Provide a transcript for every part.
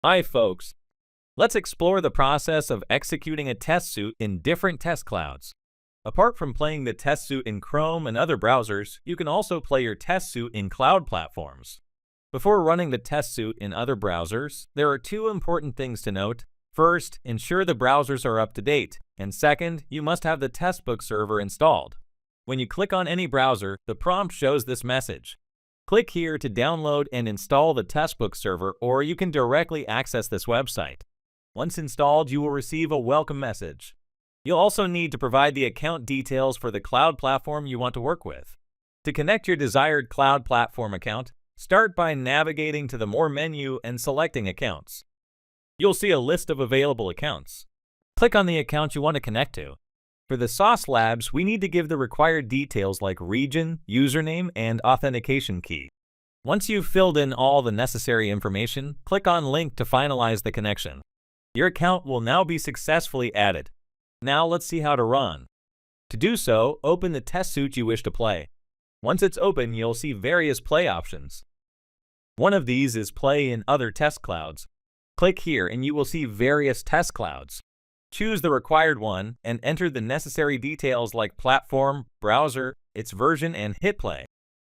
Hi folks, let's explore the process of executing a test suite in different test clouds. Apart from playing the test suite in Chrome and other browsers, you can also play your test suite in cloud platforms. Before running the test suite in other browsers, there are two important things to note. First, ensure the browsers are up to date, and second, you must have the Testbook server installed. When you click on any browser, the prompt shows this message. Click here to download and install the Testbook server, or you can directly access this website. Once installed, you will receive a welcome message. You'll also need to provide the account details for the cloud platform you want to work with. To connect your desired cloud platform account, start by navigating to the More menu and selecting Accounts. You'll see a list of available accounts. Click on the account you want to connect to. For the Sauce Labs, we need to give the required details like region, username, and authentication key. Once you've filled in all the necessary information, click on Link to finalize the connection. Your account will now be successfully added. Now let's see how to run. To do so, open the test suite you wish to play. Once it's open, you'll see various play options. One of these is Play in Other Test Clouds. Click here and you will see various test clouds. Choose the required one and enter the necessary details like platform, browser, its version, and hit play.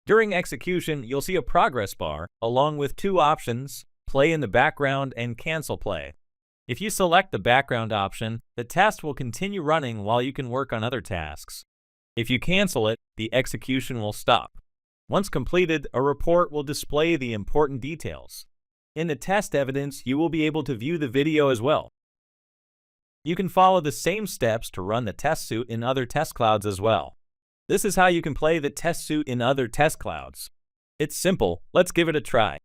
During execution, you'll see a progress bar along with two options, Play in the background and Cancel play. If you select the background option, the test will continue running while you can work on other tasks. If you cancel it, the execution will stop. Once completed, a report will display the important details. In the test evidence, you will be able to view the video as well. You can follow the same steps to run the test suite in other test clouds as well. This is how you can play the test suite in other test clouds. It's simple, let's give it a try.